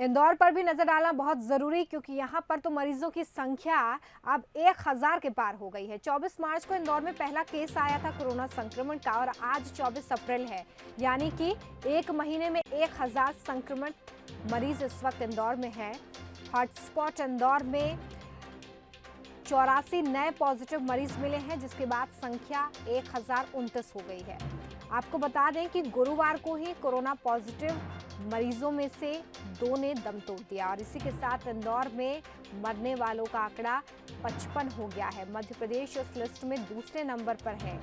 इंदौर पर भी नजर डालना बहुत जरूरी, क्योंकि यहाँ पर तो मरीजों की संख्या अब 1000 के पार हो गई है। 24 मार्च को इंदौर में पहला केस आया था कोरोना संक्रमण का और आज 24 अप्रैल है, यानी कि एक महीने में 1000 संक्रमण मरीज इस वक्त इंदौर में है। हॉटस्पॉट इंदौर में 84 नए पॉजिटिव मरीज मिले हैं, जिसके बाद संख्या 1029 हो गई है। आपको बता दें कि गुरुवार को ही कोरोना पॉजिटिव मरीजों में से 2 ने दम तोड़ दिया और इसी के साथ इंदौर में मरने वालों का आंकड़ा 55 हो गया है। मध्य प्रदेश इस लिस्ट में दूसरे नंबर पर है,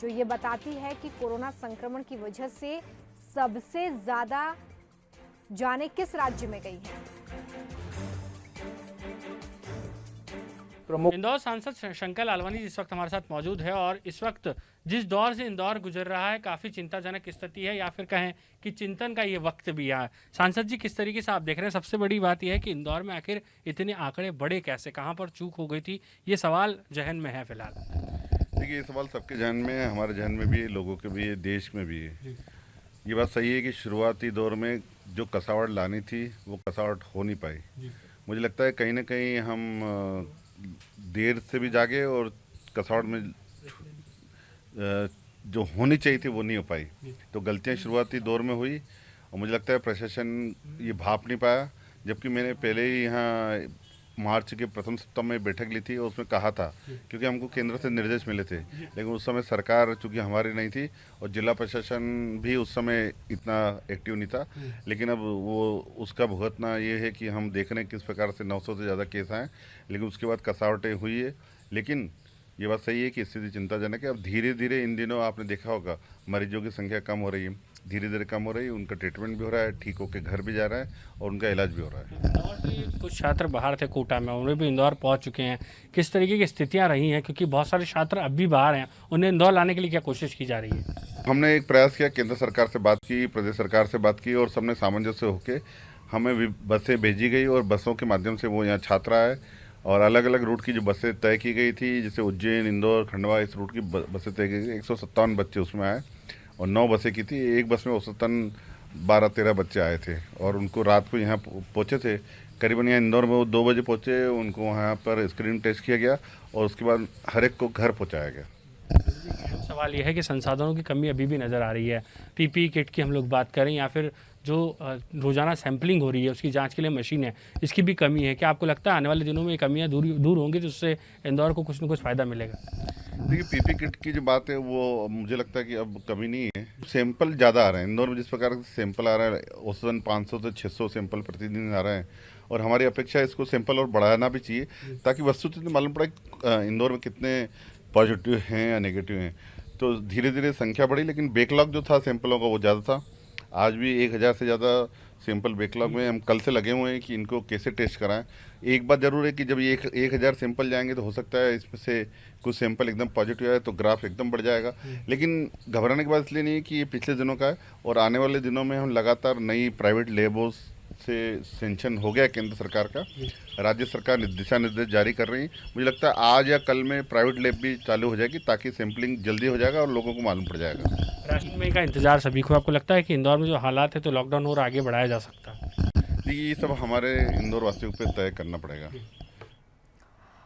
जो ये बताती है कि कोरोना संक्रमण की वजह से सबसे ज्यादा जाने किस राज्य में गई है। इंदौर सांसद शंकर लालवानी इस वक्त हमारे साथ मौजूद है और इस वक्त जिस दौर से इंदौर गुजर रहा है काफी चिंताजनक स्थिति है, या फिर कहें कि चिंतन का ये वक्त भी है। सांसद जी, किस तरीके से आप देख रहे हैं? सबसे बड़ी बात यह है कि इंदौर में आखिर इतने आंकड़े बढ़े कैसे, कहां पर चूक हो गई थी, ये सवाल जहन में है फिलहाल। देखिए, ये सवाल सबके जहन में है, हमारे जहन में भी है, लोगों के भी है, देश में भी है। ये बात सही है कि शुरुआती दौर में जो कसावट लानी थी वो कसावट हो नहीं पाई। मुझे लगता है कहीं ना कहीं हम देर से भी जागे और कसावट में जो होनी चाहिए थी वो नहीं हो पाई। तो गलतियां शुरुआती दौर में हुई और मुझे लगता है प्रशासन ये भाप नहीं पाया। जबकि मैंने पहले ही यहाँ मार्च के प्रथम सप्ताह में बैठक ली थी और उसमें कहा था, क्योंकि हमको केंद्र से निर्देश मिले थे, लेकिन उस समय सरकार चूंकि हमारी नहीं थी और जिला प्रशासन भी उस समय इतना एक्टिव नहीं था। लेकिन अब वो उसका भुगतना ये है कि हम देख रहे हैं किस प्रकार से 900 से ज़्यादा केस आए, लेकिन उसके बाद कसावटें हुई है। लेकिन ये बात सही है कि स्थिति चिंताजनक है। अब धीरे धीरे इन दिनों आपने देखा होगा मरीजों की संख्या कम हो रही है, धीरे धीरे कम हो रही है, उनका ट्रीटमेंट भी हो रहा है, ठीक होकर घर भी जा रहा है और उनका इलाज भी हो रहा है। इंदौर से कुछ छात्र बाहर थे कोटा में, उन्हें भी इंदौर पहुंच चुके हैं। किस तरीके की स्थितियां रही हैं, क्योंकि बहुत सारे छात्र अब भी बाहर हैं, उन्हें इंदौर लाने के लिए क्या कोशिश की जा रही है? हमने एक प्रयास किया, केंद्र सरकार से बात की, प्रदेश सरकार से बात की और सबने सामंजस्य होकर हमें बसें भेजी गई और बसों के माध्यम से वो यहाँ छात्र आए और अलग अलग रूट की जो बसें तय की गई थी, जैसे उज्जैन, इंदौर, खंडवा, इस रूट की बसें तय की गई। 157 बच्चे उसमें आए और 9 बसें की थी। एक बस में औसतन 12-13 बच्चे आए थे और उनको रात को यहाँ पहुँचे थे। करीबन यहाँ इंदौर में वो 2 बजे पहुँचे, उनको वहाँ पर स्क्रीन टेस्ट किया गया और उसके बाद हर एक को घर पहुँचाया गया। सवाल यह है कि संसाधनों की कमी अभी भी नज़र आ रही है। पीपीई किट की हम लोग बात करें या फिर जो रोज़ाना सैंपलिंग हो रही है उसकी जांच के लिए मशीन है, इसकी भी कमी है। क्या आपको लगता है आने वाले दिनों में ये कमियां दूर होंगी तो उससे इंदौर को कुछ न कुछ फ़ायदा मिलेगा? देखिए, पीपी किट की जो बात है वो मुझे लगता है कि अब कमी नहीं है। सैंपल ज़्यादा आ रहे हैं इंदौर में, जिस प्रकार से सैंपल आ रहा है औसतन 500 से 600 सैंपल प्रतिदिन आ रहे हैं और हमारी अपेक्षा है इसको सैंपल और बढ़ाना भी चाहिए, ताकि वस्तुतः मालूम पड़े इंदौर में कितने पॉजिटिव हैं या नेगेटिव हैं। तो धीरे धीरे संख्या बढ़ी, लेकिन बैकलॉग जो था सैंपलों का वो ज़्यादा था। आज भी 1000 से ज़्यादा सैंपल बैकलॉग में हम कल से लगे हुए हैं कि इनको कैसे टेस्ट कराएं। एक बात जरूर है कि जब ये 1000 सैंपल जाएंगे तो हो सकता है इसमें से कुछ सैंपल एकदम पॉजिटिव आए तो ग्राफ एकदम बढ़ जाएगा। लेकिन घबराने की बात इसलिए नहीं है कि ये पिछले दिनों का है और आने वाले दिनों में हम लगातार नई प्राइवेट लैबों से सेंक्शन हो गया केंद्र सरकार का, राज्य सरकार दिशा निर्देश जारी कर रही है। मुझे लगता है आज या कल में प्राइवेट लैब भी चालू हो जाएगी, ताकि सैंपलिंग जल्दी हो जाएगा और लोगों को मालूम पड़ जाएगा। राशन मई का इंतजार सभी को। आपको लगता है कि इंदौर में जो हालात है तो लॉकडाउन और आगे बढ़ाया जा सकता है? ये सब हमारे इंदौर वासियों पे तय करना पड़ेगा।